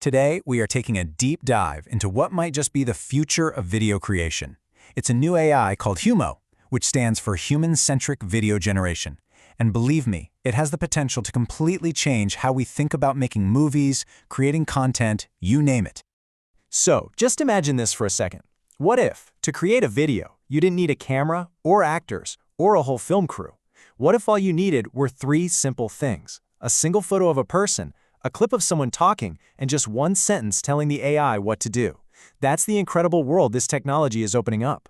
Today, we are taking a deep dive into what might just be the future of video creation. It's a new AI called HuMo, which stands for Human-Centric Video Generation. And believe me, it has the potential to completely change how we think about making movies, creating content, you name it. So, just imagine this for a second. What if, to create a video, you didn't need a camera, or actors, or a whole film crew? What if all you needed were three simple things? A single photo of a person, a clip of someone talking, and just one sentence telling the AI what to do. That's the incredible world this technology is opening up.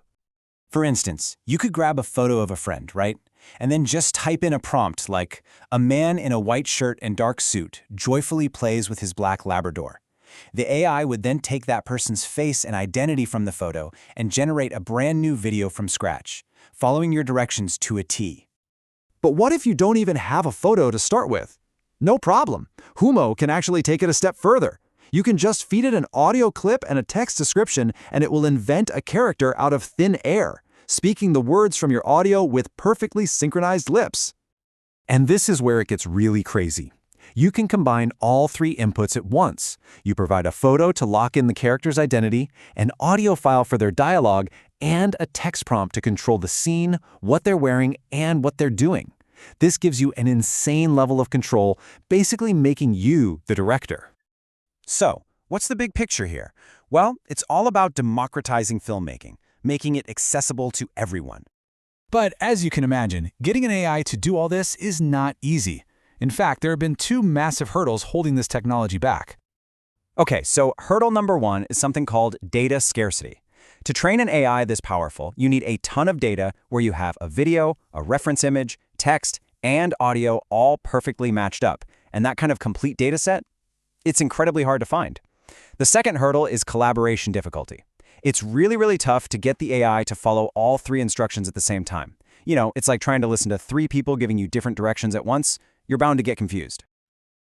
For instance, you could grab a photo of a friend, right? And then just type in a prompt like, "A man in a white shirt and dark suit joyfully plays with his black Labrador." The AI would then take that person's face and identity from the photo and generate a brand new video from scratch, following your directions to a T. But what if you don't even have a photo to start with? No problem. HuMo can actually take it a step further. You can just feed it an audio clip and a text description, and it will invent a character out of thin air, speaking the words from your audio with perfectly synchronized lips. And this is where it gets really crazy. You can combine all three inputs at once. You provide a photo to lock in the character's identity, an audio file for their dialogue, and a text prompt to control the scene, what they're wearing, and what they're doing. This gives you an insane level of control, basically making you the director. So, what's the big picture here? Well, it's all about democratizing filmmaking, making it accessible to everyone. But as you can imagine, getting an AI to do all this is not easy. In fact, there have been two massive hurdles holding this technology back. Okay, so hurdle number one is something called data scarcity. To train an AI this powerful, you need a ton of data where you have a video, a reference image, text, and audio all perfectly matched up. And that kind of complete data set, it's incredibly hard to find. The second hurdle is collaboration difficulty. It's really tough to get the AI to follow all three instructions at the same time. You know, it's like trying to listen to three people giving you different directions at once. You're bound to get confused.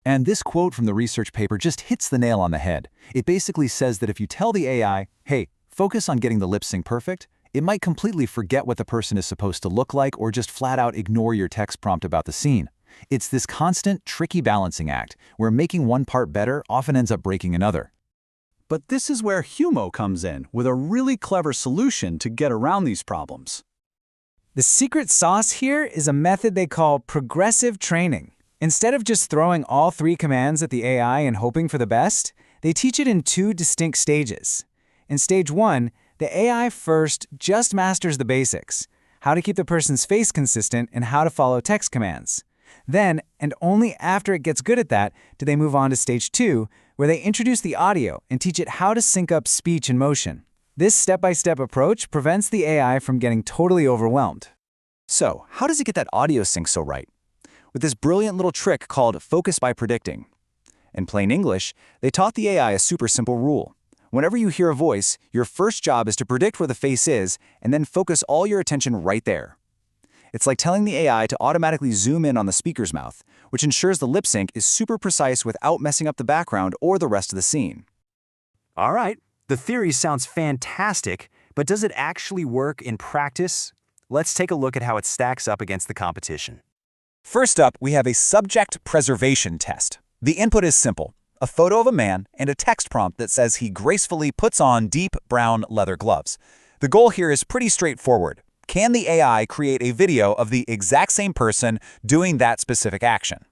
And this quote from the research paper just hits the nail on the head. It basically says that if you tell the AI, hey, focus on getting the lip sync perfect, it might completely forget what the person is supposed to look like or just flat out ignore your text prompt about the scene. It's this constant, tricky balancing act where making one part better often ends up breaking another. But this is where HuMo comes in with a really clever solution to get around these problems. The secret sauce here is a method they call progressive training. Instead of just throwing all three commands at the AI and hoping for the best, they teach it in two distinct stages. In stage one, the AI first just masters the basics, how to keep the person's face consistent and how to follow text commands. Then, and only after it gets good at that, do they move on to stage two, where they introduce the audio and teach it how to sync up speech and motion. This step-by-step approach prevents the AI from getting totally overwhelmed. So, how does it get that audio sync so right? With this brilliant little trick called focus by predicting. In plain English, they taught the AI a super simple rule. Whenever you hear a voice, your first job is to predict where the face is and then focus all your attention right there. It's like telling the AI to automatically zoom in on the speaker's mouth, which ensures the lip sync is super precise without messing up the background or the rest of the scene. All right, the theory sounds fantastic, but does it actually work in practice? Let's take a look at how it stacks up against the competition. First up, we have a subject preservation test. The input is simple: a photo of a man and a text prompt that says he gracefully puts on deep brown leather gloves. The goal here is pretty straightforward. Can the AI create a video of the exact same person doing that specific action?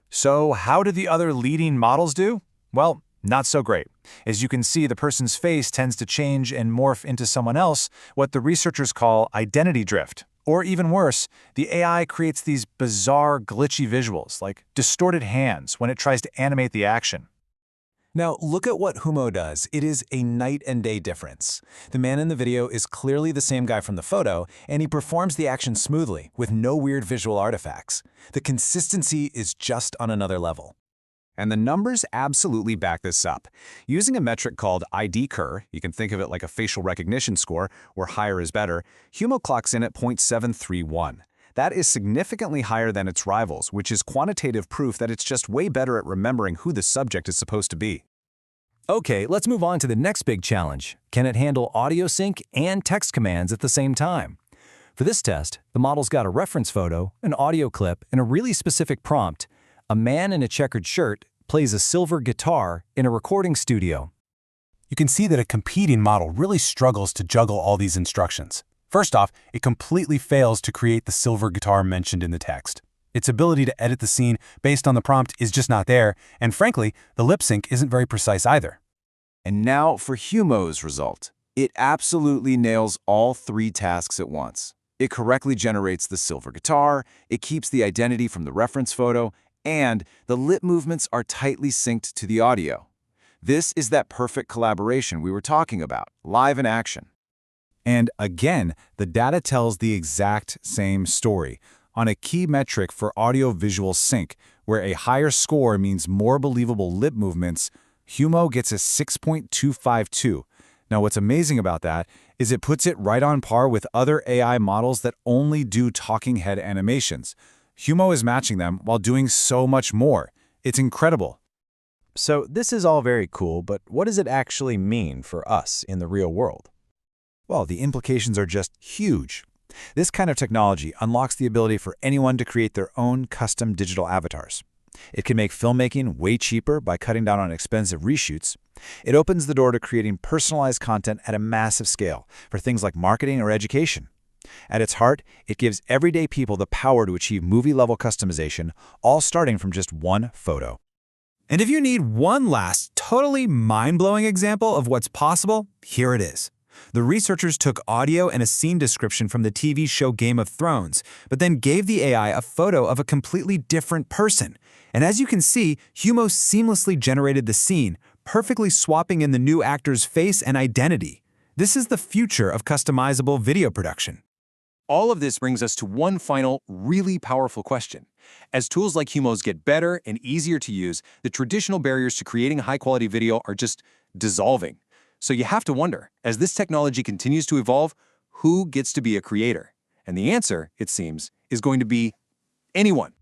So how did the other leading models do? Well, not so great. As you can see, the person's face tends to change and morph into someone else, what the researchers call identity drift. Or even worse, the AI creates these bizarre, glitchy visuals, like distorted hands when it tries to animate the action. Now, look at what HuMo does. It is a night and day difference. The man in the video is clearly the same guy from the photo, and he performs the action smoothly, with no weird visual artifacts. The consistency is just on another level. And the numbers absolutely back this up. Using a metric called ID-Cur, you can think of it like a facial recognition score, where higher is better, HuMo clocks in at 0.731. That is significantly higher than its rivals, which is quantitative proof that it's just way better at remembering who the subject is supposed to be. Okay, let's move on to the next big challenge. Can it handle audio sync and text commands at the same time? For this test, the model's got a reference photo, an audio clip, and a really specific prompt: a man in a checkered shirt plays a silver guitar in a recording studio. You can see that a competing model really struggles to juggle all these instructions. First off, it completely fails to create the silver guitar mentioned in the text. Its ability to edit the scene based on the prompt is just not there, and frankly, the lip sync isn't very precise either. And now for HuMo's result. It absolutely nails all three tasks at once. It correctly generates the silver guitar, it keeps the identity from the reference photo, and the lip movements are tightly synced to the audio. This is that perfect collaboration we were talking about, live in action. And again, the data tells the exact same story. On a key metric for audio-visual sync, where a higher score means more believable lip movements, HuMo gets a 6.252. Now, what's amazing about that is it puts it right on par with other AI models that only do talking head animations. HuMo is matching them while doing so much more. It's incredible. So this is all very cool, but what does it actually mean for us in the real world? Well, the implications are just huge. This kind of technology unlocks the ability for anyone to create their own custom digital avatars. It can make filmmaking way cheaper by cutting down on expensive reshoots. It opens the door to creating personalized content at a massive scale for things like marketing or education. At its heart, it gives everyday people the power to achieve movie-level customization, all starting from just one photo. And if you need one last, totally mind-blowing example of what's possible, here it is. The researchers took audio and a scene description from the TV show Game of Thrones, but then gave the AI a photo of a completely different person. And as you can see, HuMo seamlessly generated the scene, perfectly swapping in the new actor's face and identity. This is the future of customizable video production. All of this brings us to one final, really powerful question. As tools like HuMo's get better and easier to use, the traditional barriers to creating high-quality video are just dissolving. So you have to wonder, as this technology continues to evolve, who gets to be a creator? And the answer, it seems, is going to be anyone.